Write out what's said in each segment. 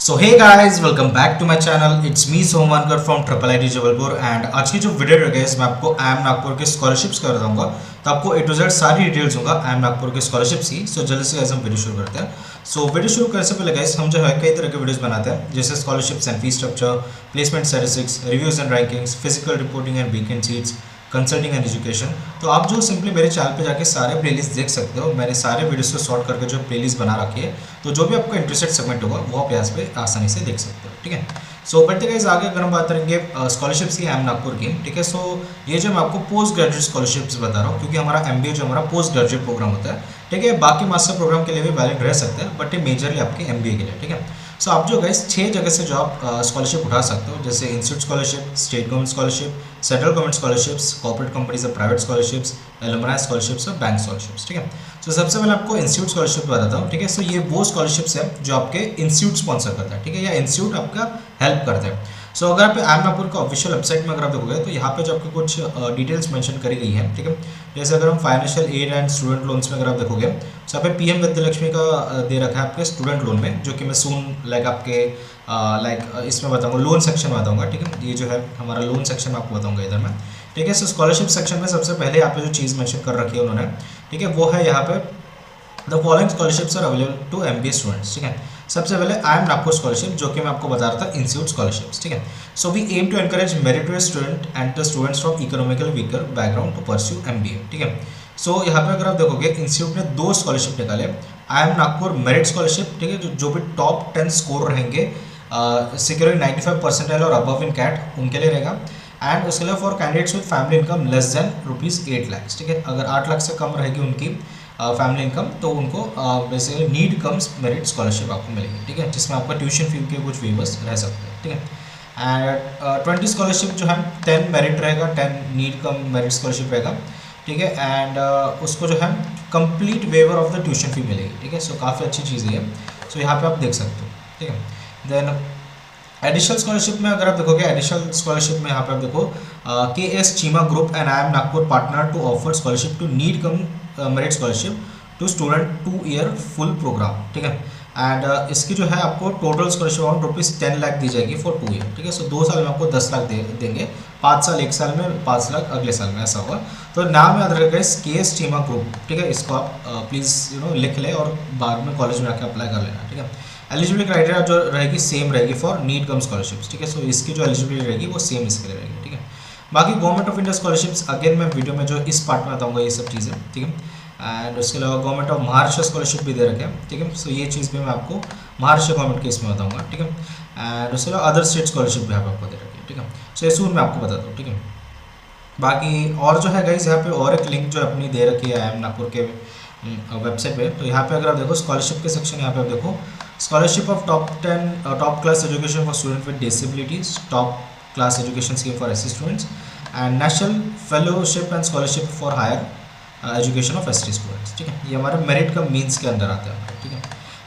So hey guys, welcome back to my channel. It's me Somwankar from triple I T Jabalpur. And आज की जो video है guys, मैं आपको आई एम नागपुर के स्कॉलरशिप्स कर दूंगा। तो आपको ए टू जेड सारी डिटेल्स होगा आई एम नागपुर के स्कॉलरशिप्स की। सो जल्दी से गाइस हम वीडियो शुरू करते हैं। सो वीडियो शुरू करने से पहले गाइस हम जो है कई तरह के वीडियोस बनाते हैं, जैसे scholarships and fee structure, placement statistics, reviews and rankings, physical reporting and weekend seats, consulting and education. तो आप जो सिंपली मेरे चैनल पे जाके सारे प्लेलिस्ट देख सकते हो। मैंने सारे वीडियोस को सॉर्ट करके जो प्लेलिस्ट बना रखी है, तो जो भी आपको इंटरेस्टेड सेगमेंट होगा वो आप यहाँ पे आसानी से देख सकते हो। ठीक है, सो बढ़ते गाइस आगे अगर हम बात करेंगे स्कॉलरशिप्स की आई एम नागपुर की। ठीक है, सो ये जो मैं आपको पोस्ट ग्रेजुएट स्कॉलरशिप्स बता रहा हूँ, क्योंकि हमारा एमबीए जो हमारा पोस्ट ग्रेजुएट प्रोग्राम होता है। ठीक है, बाकी मास्टर प्रोग्राम के लिए भी वैलिड रह सकते हैं, बट ये मेजरली आपके एमबीए के लिए। ठीक है, सो आप जो गाइस 6 जगह से जो आप स्कॉलरशिप उठा सकते हो, जैसे institute scholarship, state government scholarship, central government scholarships, corporate companies और प्राइवेट स्कॉलरशिप्स, एलुमनाई स्कॉलरशिप्स और बैंक स्कॉलरशिप्स। ठीक है, सो सबसे पहले आपको इंस्टीट्यूट स्कॉलरशिप बताता हूँ। ठीक है, सो ये वो स्कॉलरशिप्स है जो आपके इंस्टीट्यूट स्पॉन्सर करता है। ठीक है, या इंस्टीट्यूट आपका हेल्प करता है। सो अगर आप आई एम नागपुर का ऑफिशियल वेबसाइट में अगर आप देखोगे तो यहाँ पे जो आपको कुछ डिटेल्स मेंशन करी गई है। ठीक है, जैसे अगर हम financial aid and student loans में अगर आप देखोगे तो यहाँ पे पीएम विद्यालक्ष्मी का दे रखा है आपके स्टूडेंट लोन में, जो कि मैं सून आपके इसमें बताऊंगा, लोन सेक्शन में बताऊंगा। ठीक है, ये जो है हमारा लोन सेक्शन में आपको बताऊंगा इधर में। ठीक है, सो स्कॉलरशिप सेक्शन में सबसे पहले यहाँ पे जो चीज़ मेंशन कर रखी है उन्होंने, ठीक है, वो है यहाँ पे the following scholarships are available to MBA students. ठीक है, सबसे पहले आई एम नागपुर स्कॉलरशिप, जो कि मैं आपको बता रहा था इंस्टीट्यूट स्कॉलरशिप्स। ठीक है, so we aim to encourage meritorious student and the students from economical weaker background to pursue MBA. ठीक है, सो यहाँ पे अगर आप देखोगे इंस्टीट्यूट ने 2 स्कॉलरशिप निकाले। आई एम नागपुर मेरिट स्कॉलरशिप, ठीक है, जो भी टॉप 10 स्कोर रहेंगे सिक्योरिंग 95 परसेंटाइल और अबव इन कैट, उनके लिए रहेगा। एंड उसके लिए for candidates with family income less than ₹8 lakh. ठीक है, अगर 8 लाख से कम रहेगी उनकी फैमिली इनकम, तो उनको basically need comes merit scholarship आपको मिलेगी। ठीक है, जिसमें आपका ट्यूशन फी के कुछ वेवर्स रह सकते हैं। ठीक है, एंड 20 स्कॉलरशिप जो है 10 मेरिट रहेगा, 10 नीड कम मेरिट स्कॉलरशिप रहेगा। ठीक है, एंड उसको जो है complete waiver of the tuition fee मिलेगी। ठीक है, सो काफ़ी अच्छी चीज़ है। सो यहाँ पे आप देख सकते हो। ठीक है, देन एडिशनल स्कॉलरशिप में अगर आप देखोगे, एडिशनल स्कॉलरशिप में यहाँ पे आप देखो KS Cheema group and I M Nagpur partner to offer scholarship to need cum merit scholarship to student 2 year full program. ठीक है, एंड इसकी जो है आपको टोटल स्कॉलरशिप अमाउंट ₹10 लाख दी जाएगी फॉर 2 ईयर। ठीक है, सो 2 साल में आपको 10 लाख देंगे, 5 साल 1 साल में 5 लाख अगले साल में, ऐसा होगा। तो नाम याद रखेगा इस KS चीमा ग्रुप। ठीक है, इसको आप प्लीज़ लिख लें और बाद में कॉलेज में आके अप्लाई कर लेना। ठीक है, एलिजिबिलिटी क्राइटेरिया जो रहेगी सेम रहेगी फॉर नीड कम स्कॉलरशिप्स। ठीक है, सो इसकी जो एलिजिबिलिटी रहेगी वो सेम इसके लिए रहेगी। ठीक है, बाकी government of India scholarships again मैं वीडियो में जो इस पार्ट में बताऊंगा ये सब चीज़ें। ठीक है, एंड उसके अलावा गवर्नमेंट ऑफ महाराष्ट्र स्कॉलरशिप भी दे रखे हैं। ठीक है, सो ये चीज़ भी मैं आपको महाराष्ट्र गवर्नमेंट के इसमें बताऊँगा। ठीक है, एंड उसके अलावा अदर स्टेट स्कॉलरशिप भी यहाँ पे आपको दे रखे हैं। ठीक है, सो ये सून मैं आपको बताता हूँ। ठीक है, बाकी और जो है गाइस यहाँ पे और एक लिंक जो अपनी दे रखी है आई एम नागपुर के वेबसाइट पे। तो यहाँ पे अगर आप देखो स्कॉलरशिप के सेक्शन, यहाँ पे आप देखो scholarship of top class education for student with disabilities, top class education scheme for SC students and national fellowship and scholarship for higher education of ST students. ठीक है, ये हमारे मेरिट का मीन्स के अंदर आते हैं। ठीक है,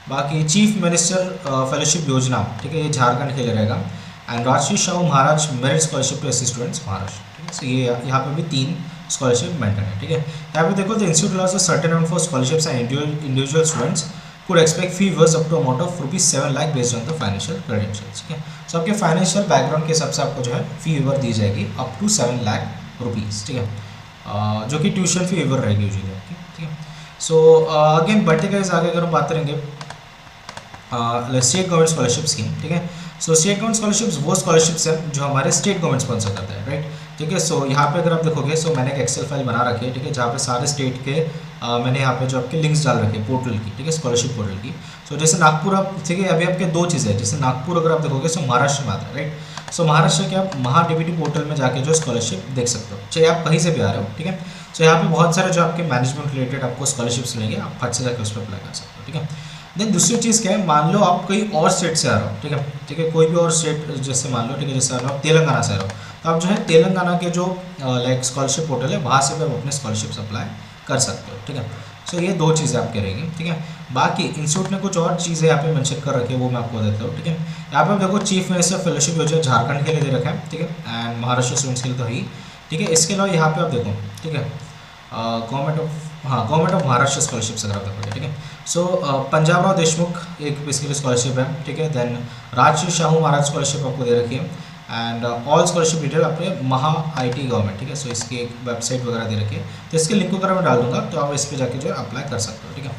बाकी चीफ मिनिस्टर फेलोशिप योजना, ठीक है, ये झारखंड के लिए रहेगा। And Rajshri Shahu Maharaj merit scholarship to SC students Maharashtra. ठीक है, सो ये यहाँ पे भी 3 स्कॉलरशिप मेंटेन है। ठीक है, यहाँ पे देखो the institute अलॉज a certain amount for scholarships and individual students could expect fee waivers up to amount of ₹7 lakh based on the financial credentials। ठीक है, सो आपके फाइनेंशियल बैकग्राउंड के हिसाब से आपको जो है फी वेवर दी जाएगी अप टू ₹7 लाख। ठीक है, जो कि ट्यूशन फी वेवर रहेगी यूजुअली आपकी। ठीक है, सो अगेन बढ़ते गए आगे अगर हम बात करेंगे स्टेट गवर्नमेंट स्कॉलरशिप स्कीम। ठीक है, सो स्टेट गवर्नमेंट स्कॉलरशिप्स वो स्कॉलरशिप्स हैं जो हमारे स्टेट गवर्नमेंट स्पॉन्सर करते हैं। राइट, ठीक है, सो यहाँ पे अगर आप देखोगे, सो मैंने एक एक्सेल फाइल बना रखी है। ठीक है, जहाँ पे सारे स्टेट के मैंने यहाँ पे जो आपके लिंक्स डाल रखे हैं पोर्टल की। ठीक है, स्कॉलरशिप पोर्टल की। सो जैसे नागपुर आप, ठीक है, अभी आपके 2 चीज़ें हैं। जैसे नागपुर अगर आप देखोगे सो महाराष्ट्र में आता है। राइट, सो महाराष्ट्र के आप महाडीबीटी पोर्टल में जाके जो स्कॉलरशिप देख सकते हो, चाहे आप कहीं से भी आ रहे हो। ठीक है, सो यहाँ पे बहुत सारे जो आपके मैनेजमेंट रिलेटेड आपको स्कॉलरशिप्स मिलेंगे, आप फट से जाकर उस पर अप्लाई कर सकते हो। ठीक है, देन दूसरी चीज़ क्या है, मान लो आप कोई और स्टेट से आ रहे हो। ठीक है, ठीक है, कोई भी और स्टेट जैसे मान लो, ठीक है, जैसे आ रहे हो तेलंगाना से आ रहे हो, तो आप जो है तेलंगाना के जो स्कॉलरशिप पोर्टल है वहाँ से भी आप अपने स्कॉलरशिप्स अप्लाई कर सकते हो। ठीक है, सो ये 2 चीज़ें आपके रहेगी। ठीक है, बाकी इंस्टीट्यूट ने कुछ और चीज़ें यहाँ पे मेंशन कर रखी है, वो मैं आपको देता हूँ। ठीक है, यहाँ पे आप देखो चीफ मिनिस्टर फेलोशिप योजना झारखंड के लिए दे रखा है। ठीक है, एंड महाराष्ट्र स्टूडेंट्स के लिए तो ही। ठीक है, इसके अलावा यहाँ पे आप देखो, ठीक है, गवर्नमेंट ऑफ हाँ, गवर्नमेंट ऑफ महाराष्ट्र स्कॉलरशिप्स अगर आप देखोगे, ठीक है। सो पंजाब राव देशमुख एक बेसिकली स्कॉलरशिप है, ठीक है। देन राजश्री शाहू महाराज स्कॉलरशिप आपको दे रखी है, एंड ऑल स्कॉलरशिप डिटेल अपने महा IT गवर्नमेंट, ठीक है। सो इसकी एक वेबसाइट वगैरह दे रखी है, तो इसके लिंक वगैरह मैं डाल दूंगा, तो आप इस पर जाके जो है अप्लाई कर सकते हो, ठीक है।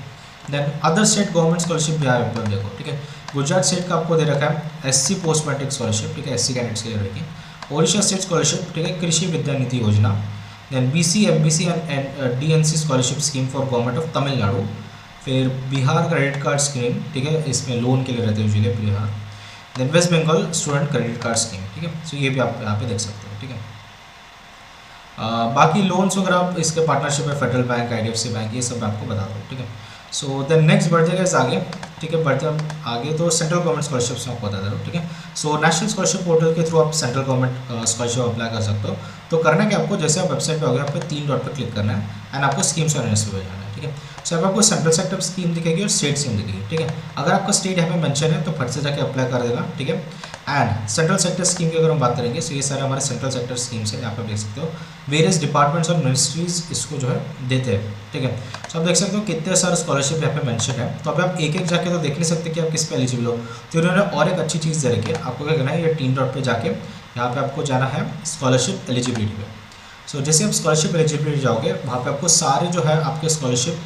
Then other state government scholarship भी है, देखो, ठीक है। गुजरात स्टेट का आपको दे रखा है SC पोस्ट मैट्रिक स्कॉलरशिप, ठीक है, SC कैंडिडेट्स के लिए रखी है। ओडिशा स्टेट स्कॉलरशिप, ठीक है, कृषि Vidya Niti Yojana. Then BC MBC and DNC scholarship scheme for government of Tamil Nadu. फिर बिहार क्रेडिट कार्ड स्कीम, ठीक है, इसमें लोन के लिए रहते हैं usually Bihar. Then West Bengal student credit card scheme, ठीक है। सो ये भी आप यहाँ पे देख सकते हो, ठीक है। बाकी लोन्स वगैरह आप इसके पार्टनरशिप है फेडरल बैंक, IDFC बैंक, ये सब मैं आपको बता दूँ, ठीक है। सो देन नेक्स्ट बढ़ते गए आगे, ठीक है, बढ़ते हम आगे, तो सेंट्रल गवर्नमेंट स्कॉलरशिप्स में आपको बता दे रहा हूँ, ठीक है। सो नेशनल स्कॉलरशिप पोर्टल के थ्रू आप सेंट्रल गवर्नमेंट स्कॉलरशिप अप्लाई कर सकते हो। तो करना क्या आपको, जैसे आप वेबसाइट पे हो गए, आपको 3 डॉट पर क्लिक करना है एंड आपको स्कीम्स और एनएसपी पे जाना है, ठीक है। सो अब आपको सेंट्रल सेक्टर स्कीम दिखेगी और स्टेट स्कीम दिखेगी, ठीक है। अगर आपका स्टेट यहाँ पे मेंशन है तो फट से जाके अप्लाई कर देगा, ठीक है। एंड सेंट्रल सेक्टर स्कीम की अगर हम बात करेंगे, सो ये सारे हमारे सेंट्रल सेक्टर स्कीम्स है, यहाँ पे देख सकते हो वेरियस डिपार्टमेंट्स और मिनिस्ट्रीज इसको जो है देते हैं, ठीक है। सो आप देख सकते हो कितने सारे स्कॉलरशिप यहाँ पे मेंशन है। तो अभी आप एक एक जाके तो देख नहीं सकते कि आप किस पे एलिजिबल हो, तो उन्होंने और एक अच्छी चीज़ दे रखी है। आपको क्या करना है, ये 3 डॉट पे जाके यहाँ पे आपको जाना है स्कॉलरशिप एलिजिबिलिटी पे। सो जैसे आप स्कॉलरशिप एलिजिबिलिटी जाओगे, वहाँ पे आपको सारे जो है आपके स्कॉलरशिप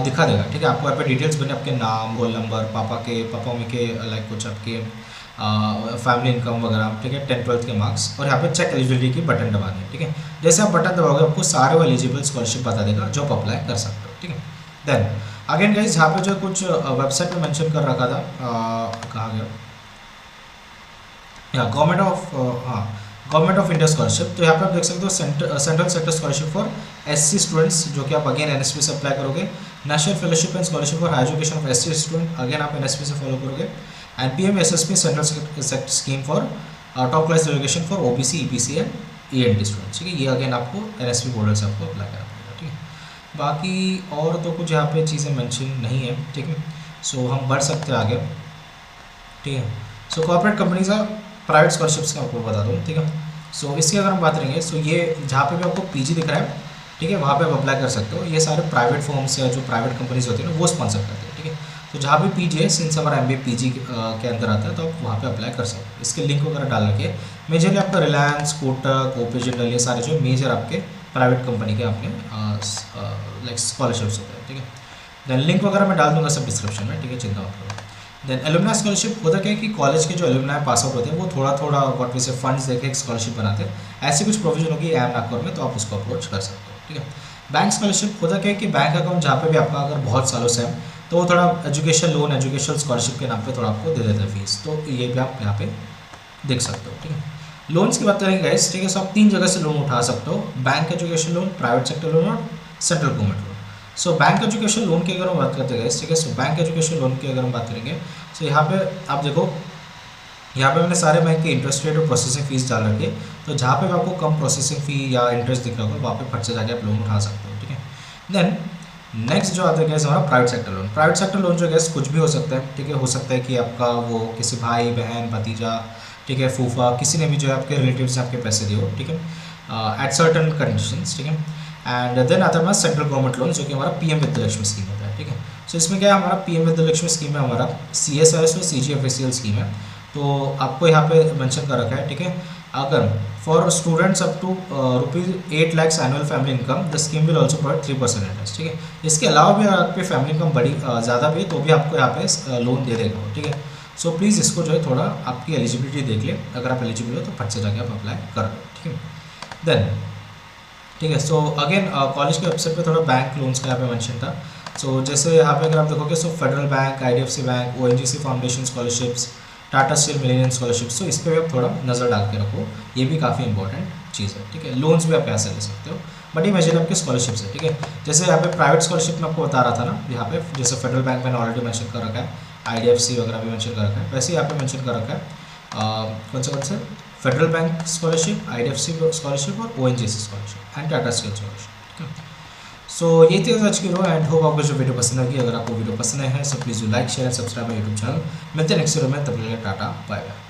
दिखा देगा, ठीक है। आपको यहाँ पे डिटेल्स बने, आपके नाम, रोल नंबर, पापा मम्मी के लाइक कुछ आपके फैमिली इनकम वगैरह, ठीक है, 10th-12th के मार्क्स, और यहाँ पे चेक एलिजिबिलिटी की बटन दबानी है, ठीक है। जैसे आप बटन दबाओगे आपको सारे वो एलिजिबल स्कॉलरशिप बता देगा जो आप अप्लाई कर सकते हो, ठीक है। देन अगेन गाइज यहाँ पे जो कुछ वेबसाइट में मेंशन कर रखा था, कहाँ गया, या गवर्नमेंट ऑफ इंडिया स्कॉलरशिप। तो यहाँ पे आप देख सकते हो central sector scholarship for SC students, जो कि आप अगेन NSP से अप्लाई करोगे। National fellowship and scholarship for higher education of SC student, again आप NSP से फॉलो करोगे। And PMSSP central sector scheme for top class education for OBC, EPC and ENT students, ठीक है। ये again आपको NSP portal से आपको apply करना पड़ेगा, ठीक है। बाकी और तो कुछ यहाँ पे चीज़ें मेंशन नहीं है, ठीक है। सो हम बढ़ सकते हैं आगे, ठीक है। सो कॉर्पोरेट कंपनीज का प्राइवेट स्कॉलरशिप्स का आपको बता दूँ, ठीक है। सो इसकी अगर हम बात करेंगे, सो ये जहाँ पे भी आपको PG दिख रहा है, ठीक है, वहाँ पे आप अप्लाई कर सकते हो। ये सारे प्राइवेट फॉर्म्स या जो प्राइवेट कंपनीज होती है ना, वो स्पॉन्सर करते हैं, ठीक है। तो जहाँ भी PG है, सिंस हमारा MBA PG के अंदर आता है, तो आप वहाँ पे अप्लाई कर सकते हो। इसके लिंक वगैरह डाल रखे, मेजरली आपका रिलायंस, कोटक, ओपेजिटल, ये सारे जो मेजर आपके प्राइवेट कंपनी के अपने लाइक स्कॉलरशिप्स होते हैं, ठीक है। देन लिंक वगैरह मैं डाल दूँगा सब डिस्क्रिप्शन में, ठीक है, चिंता मत करो। देन एलुमनाई स्कॉलरशिप होता क्या है कि कॉलेज के जो एलुमनाई पास आउट होते हैं वो थोड़ा थोड़ा व्हाट वी से फंड्स देके एक स्कॉलरशिप बनाते हैं। ऐसी कुछ प्रोविजन होगी IIM नागपुर में, तो आप उसको अप्रोच कर सकते हो, ठीक है। बैंक स्कॉलरशिप होता क्या है कि बैंक अकाउंट जहाँ पे भी आपका अगर बहुत सालों से है, तो वो थोड़ा एजुकेशन लोन, एजुकेशनल स्कॉलरशिप के नाम पे थोड़ा आपको दे देते हैं फीस, तो ये भी आप यहाँ पे देख सकते हो, ठीक है। लोन्स की बात करेंगे गाइस, ठीक है। सो आप 3 जगह से लोन उठा सकते हो, bank education loan, private sector loan और central government loan. So bank education loan की अगर हम बात करते हैं, ठीक है। सो बैंक एजुकेशन लोन की अगर हम बात करेंगे, सो यहाँ पे आप देखो, यहाँ पे मैंने सारे बैंक के इंटरेस्ट रेट और प्रोसेसिंग फीस डाल रखी है। तो जहाँ पे आपको कम प्रोसेसिंग फी या इंटरेस्ट दिख रहा होगा, वहाँ पे फट से जाके आप लोन उठा सकते हो, ठीक है। देन नेक्स्ट जो आता है गैस हमारा private sector loan. Private sector loan जो गैस कुछ भी हो सकता है, ठीक है। हो सकता है कि आपका वो किसी भाई बहन भतीजा, ठीक है, फूफा, किसी ने भी जो है आपके रिलेटिव्स ने आपके पैसे दिए हो, ठीक है, एट सर्टन कंडीशंस, ठीक है। एंड देन आता है हमारा सेंट्रल गवर्नमेंट लोन, जो कि हमारा PM विद्यालक्ष्मी स्कीम होता है, ठीक है। सो इसमें क्या है, हमारा PM विद्यालक्ष्मी स्कीम है, हमारा CSRS और CGFSCL स्कीम है। तो आपको यहाँ पे मेंशन कर रखा है, ठीक है। अगर for students up to ₹8 lakh annual family income, the scheme will also provide 3% interest, ठीक है। इसके अलावा भी अगर आपकी फैमिली इनकम बड़ी ज़्यादा भी है, तो भी आपको यहाँ पे लोन दे देगा, ठीक है। सो प्लीज़ इसको जो है थोड़ा आपकी एलिजिबिलिटी देख ले, अगर आप एलिजिबल हो तो फट से जाके आप अप्लाई कर दो, ठीक है। देन ठीक है, सो अगेन कॉलेज के वेबसाइट पे थोड़ा बैंक लोन्स का यहाँ पे मेंशन था। सो जैसे यहाँ पे अगर आप देखोगे, so federal bank, IDFC bank, ONGC foundation scholarships, Tata steel millennium scholarship, so इस पर भी आप थोड़ा नज़र डाल के रखो, ये भी काफ़ी इंपॉर्टेंट चीज़ है, ठीक है। लोन्स भी आप यहाँ से ले सकते हो, बट ये मेजर आपके स्कॉलरशिप्स है, ठीक है। जैसे यहाँ पे प्राइवेट स्कॉलरशिप में आपको बता रहा था ना, यहाँ पे जैसे फेडरल बैंक मैंने ऑलरेडी मेंशन कर रखा है, IDFC वगैरह भी मेंशन कर रखा है, वैसे यहाँ पे मेंशन कर रखा है कौन से federal bank scholarship, IDFC scholarship और ONGC scholarship and Tata steel scholarship, ठीक है। सो ये थी आज की वीडियो, एंड होप आपको जो वीडियो पसंद आएगी। अगर आपको वीडियो पसंद है, so please like share and subscribe my YouTube channel. मिलते हैं नेक्स्ट वीडियो में, तब तक के लिए टाटा बाय बाय।